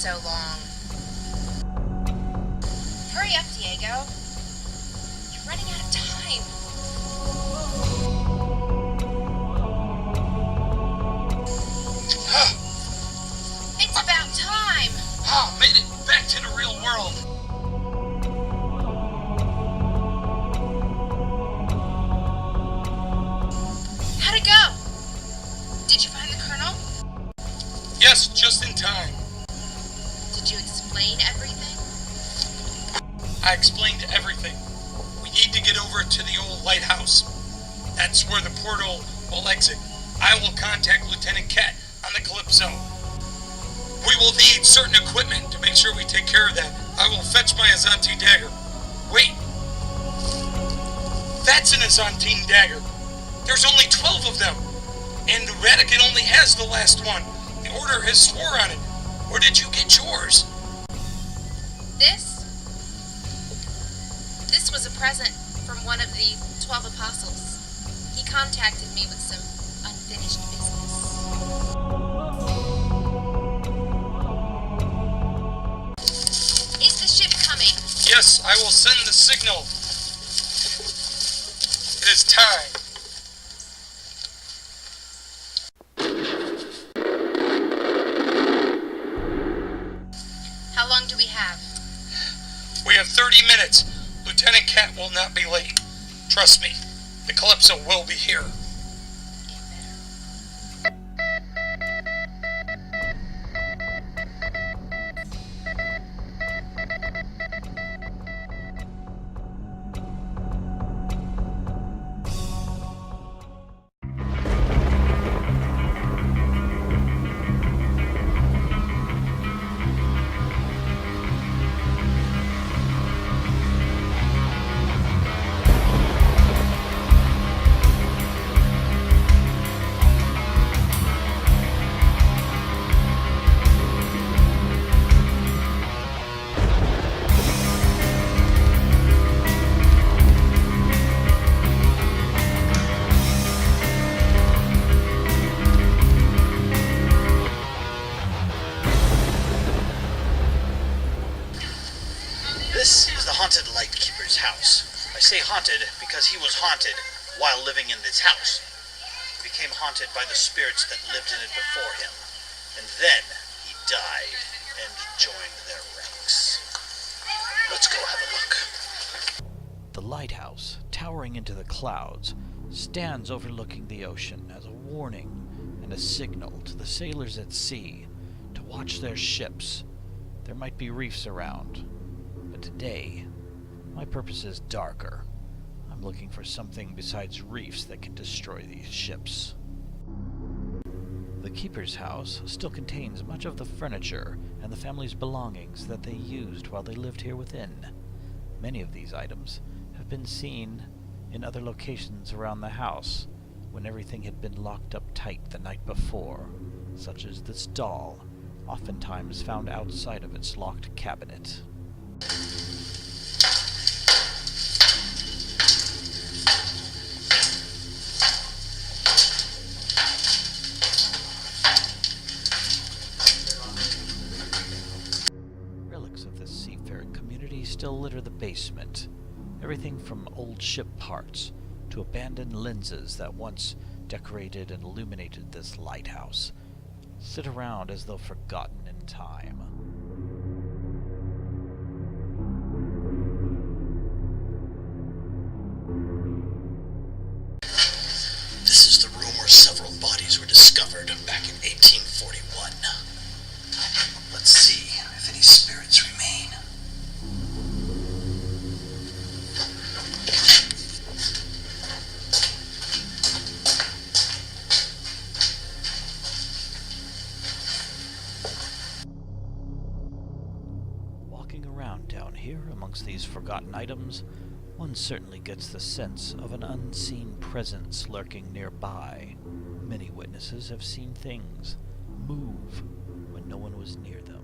so long? Hurry up, Deago. You're running out of time. It's about time. Made it back to the real world. How'd it go? Did you find the Colonel? Yes, just in time. Did you explain everything? I explained everything. We need to get over to the old lighthouse. That's where the portal will exit. I will contact Lieutenant Cat on the Calypso. We will need certain equipment to make sure we take care of that. I will fetch my Azantine dagger. Wait! That's an Azantine dagger. There's only 12 of them. And the Vatican only has the last one. The Order has swore on it. Where did you get yours? This was a present from one of the 12 apostles. He contacted me with some unfinished business. Is the ship coming? Yes, I will send the signal. It is time. How long do we have? We have 30 minutes. Lieutenant Cat will not be late. Trust me, the Calypso will be here. This is the haunted lightkeeper's house. I say haunted because he was haunted while living in this house. He became haunted by the spirits that lived in it before him, and then he died and joined their ranks. Let's go have a look. The lighthouse, towering into the clouds, stands overlooking the ocean as a warning and a signal to the sailors at sea to watch their ships. There might be reefs around, but today, my purpose is darker. I'm looking for something besides reefs that can destroy these ships. The keeper's house still contains much of the furniture and the family's belongings that they used while they lived here within. Many of these items have been seen in other locations around the house when everything had been locked up tight the night before, such as this doll, oftentimes found outside of its locked cabinet. Relics of this seafaring community still litter the basement. Everything from old ship parts to abandoned lenses that once decorated and illuminated this lighthouse sit around as though forgotten in time. This is the room where several bodies were discovered back in 1841. Let's see if any spirits remain. Walking around down here amongst these forgotten items, one certainly gets the sense of an unseen presence lurking nearby. Many witnesses have seen things move when no one was near them.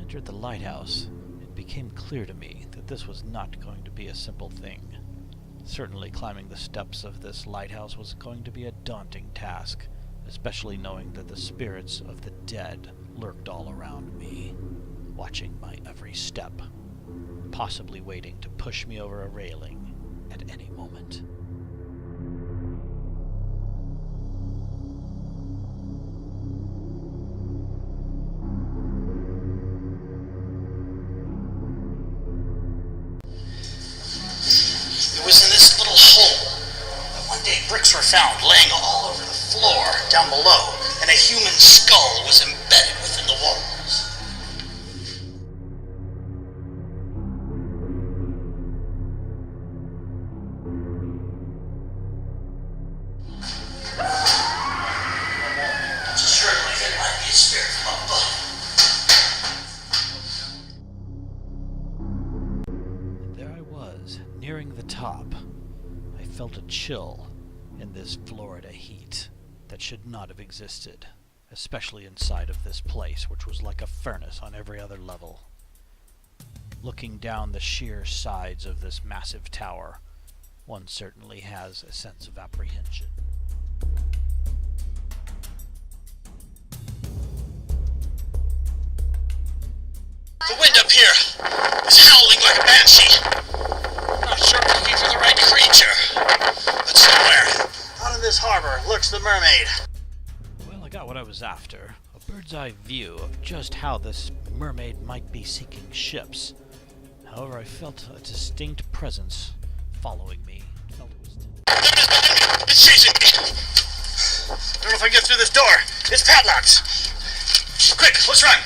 entered the lighthouse, it became clear to me that this was not going to be a simple thing. Certainly climbing the steps of this lighthouse was going to be a daunting task, especially knowing that the spirits of the dead lurked all around me, watching my every step, possibly waiting to push me over a railing at any moment. It was in this little hole that one day bricks were found laying all over the floor down below, and a human skull was embedded within the walls. Certainly it might be a spirit from above. There I was, nearing the top. I felt a chill in this Florida heat that should not have existed, especially inside of this place, which was like a furnace on every other level. Looking down the sheer sides of this massive tower, one certainly has a sense of apprehension. The wind up here is howling like a banshee. Not sure we're looking for the right creature, but somewhere out in this harbor lurks the mermaid. Well, I got what I was after, a bird's eye view of just how this mermaid might be seeking ships. However, I felt a distinct presence following me. Felt it was There it is behind me! It's chasing me! Don't know if I can get through this door. It's padlocked. Quick, let's run!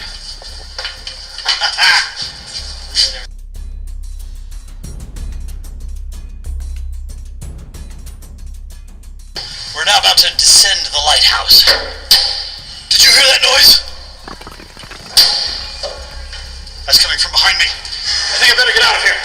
We're now about to descend the lighthouse. Did you hear that noise? That's coming from behind me. I think I better get out of here.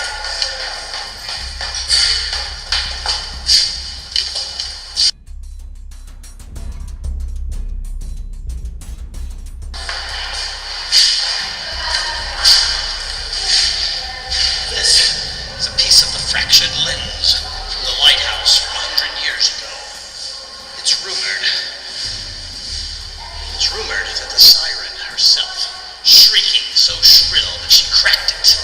This is a piece of the fractured lens from the lighthouse from 100 years ago. It's rumored that the Siren herself, shrieking so shrill that she cracked it.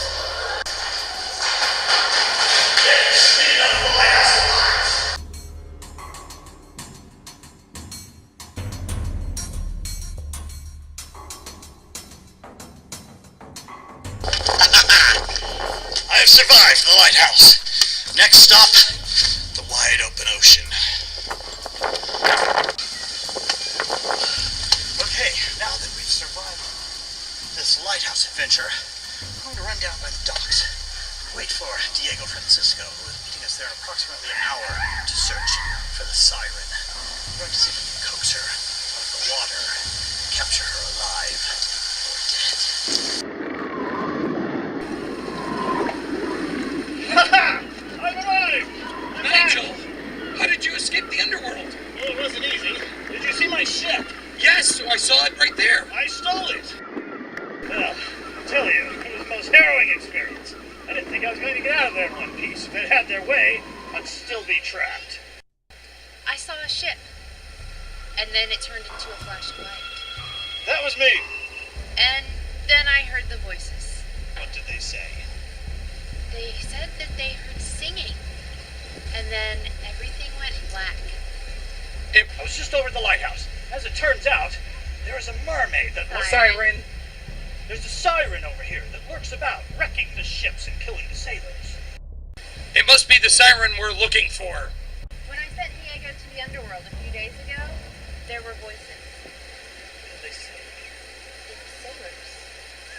I have survived the lighthouse. Next stop, the wide open ocean. Okay, now that we've survived this lighthouse adventure, I'm going to run down by the docks and wait for Deago Francisco, who is meeting us there in approximately an hour to search for the Siren. I'm going to see if we can coax her out of the water, capture her alive or dead. I'm alive! Nigel, how did you escape the underworld? Well, it wasn't easy. Did you see my ship? Yes, I saw it right there. I stole it. Well, I tell you, it was the most harrowing experience. I didn't think I was going to get out of there in one piece. If it had their way, I'd still be trapped. I saw a ship, and then it turned into a flash of light. That was me. And then I heard the voices. What did they say? They said that they heard singing, and then everything went black. I was just over at the lighthouse. As it turns out, there is a mermaid that... Siren. There's a siren over here that lurks about, wrecking the ships and killing the sailors. It must be the Siren we're looking for. When I sent Diego to the underworld a few days ago, there were voices. What did they say? They were sailors.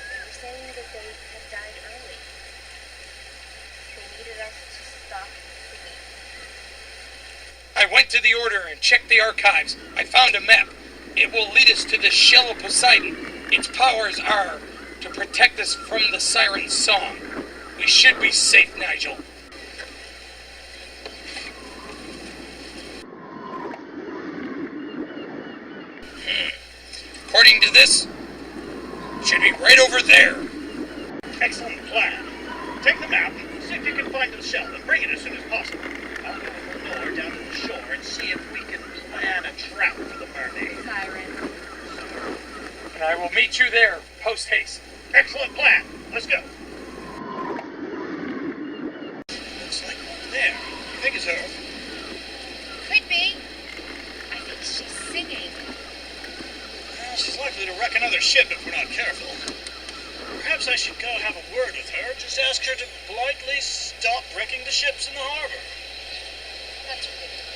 They were saying that they had died early. They needed us to stop singing. I went to the Order and checked the archives. I found a map. It will lead us to the Shell of Poseidon. Its powers are to protect us from the Siren's song. We should be safe, Nigel. According to this, should be right over there. Excellent plan. Take the map, see if you can find the shell, and bring it as soon as possible. I'll go with Lenore down to the shore and see if we can plan a trap for the mermaid. Siren. And I will meet you there, post-haste. Excellent plan. Let's go. Looks like one there. You think it's her? Could be. I think she's singing. Well, she's likely to wreck another ship if we're not careful. Perhaps I should go have a word with her. Just ask her to politely stop wrecking the ships in the harbor. That's ridiculous.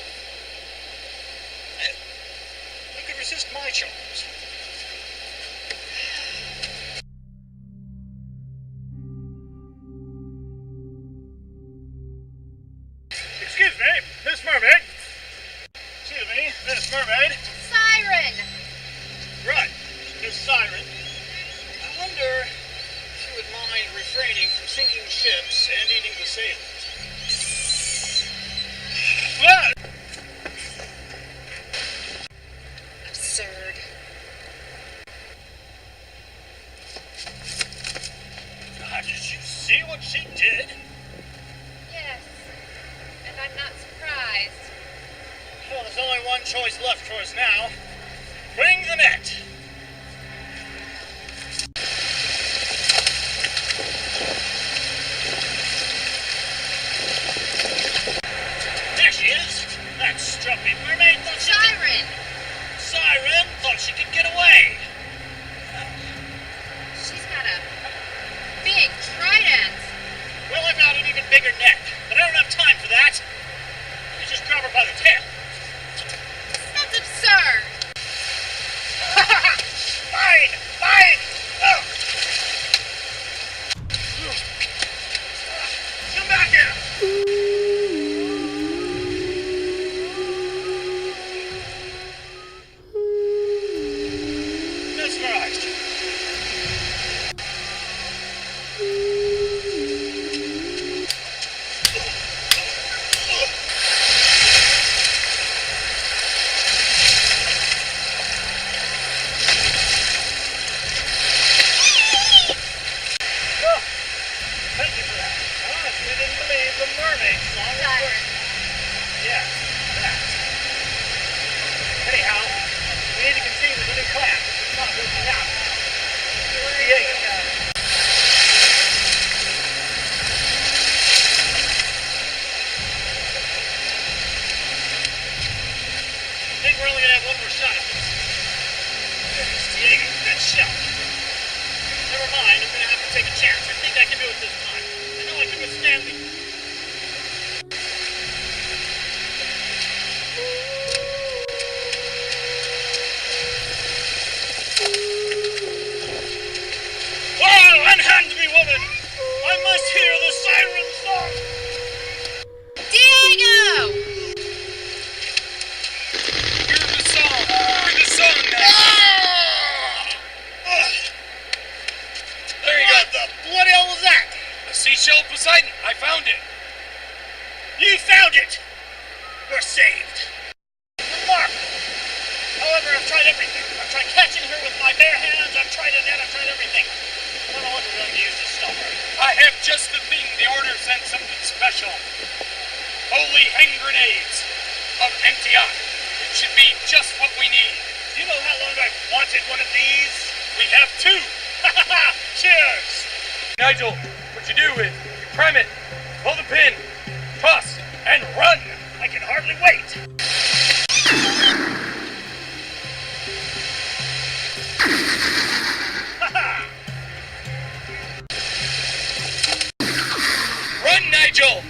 Who could resist my charms? Excuse me, Miss Mermaid. Excuse me, Miss Mermaid. Siren! Right, Miss Siren. I wonder if you would mind refraining from sinking ships and eating the sailors. What? Absurd. Did you see what she did? Yes. And I'm not surprised. Well, there's only one choice left for us now. Bring the net. There she is. That strumpy mermaid thought she could... Siren! Siren thought she could get away. She's got a big trident. Well, I've got an even bigger net, but I don't have time for that. Let me just grab her by the tail. That's absurd. Fine! Fine! Oh. Come back here! Mesmerized. Oh, thank you for that. I honestly didn't believe the mermaid song would Siren. work. Yeah, that. Anyhow, we need to conceive of a new plan. It's not working out. Deago. I think we're only gonna have one more shot at this. Deago, good shot. Never mind, I'm gonna have to take a chance. I think I can do it this time. I know I can withstand the... Whoa! Unhand me, woman! I must hear the siren song! Deago! Hear the song! Hear the song now! There you go. What the bloody hell was that? The seashell Poseidon. I found it. You found it! We're saved. Remarkable. However, I've tried everything. I've tried catching her with my bare hands. I've tried a net. I've tried everything. I don't know what we're going to use to stop her. I have just the thing. The order sent something special. Holy hand grenades of Antioch. It should be just what we need. You know how long I've wanted one of these? We have two. Cheers! Nigel, what you do is you prime it, pull the pin, toss, and run. I can hardly wait. Run, Nigel.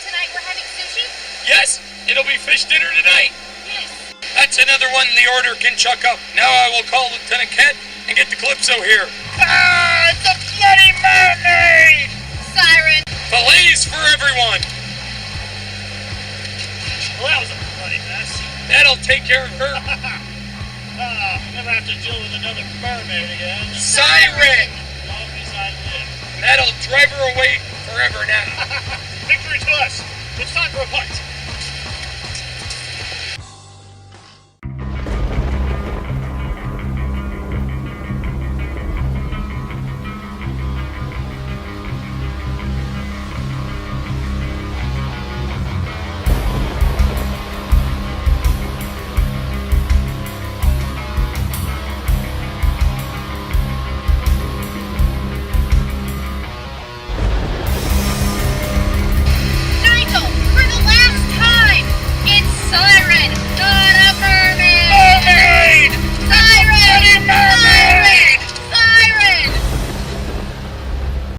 Tonight we're having sushi? Yes, it'll be fish dinner tonight. Yes. That's another one the order can chuck up. Now I will call Lieutenant Ket and get the Calypso here. Ah, it's a bloody mermaid! Siren. Fillets for everyone. Well, that was a bloody mess. That'll take care of her. Never have to deal with another mermaid again. Siren! As long as I live. I'll drive her away forever now. Victory to us. It's time for a punt.